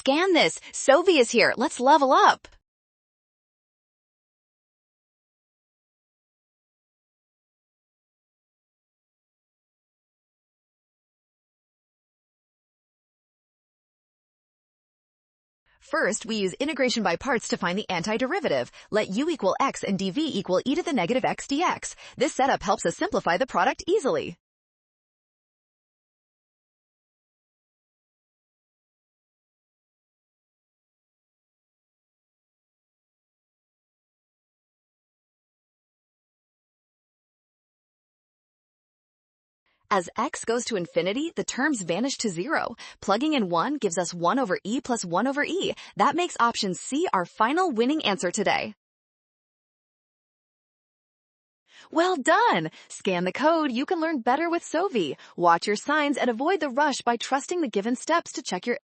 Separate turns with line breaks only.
Scan this. Sovi is here. Let's level up. First, we use integration by parts to find the antiderivative. Let u equal x and dv equal e to the negative x dx. This setup helps us simplify the product easily. As x goes to infinity, the terms vanish to 0. Plugging in 1 gives us 1 over e plus 1 over e. That makes option C our final winning answer today. Well done! Scan the code. You can learn better with Sovi. Watch your signs and avoid the rush by trusting the given steps to check your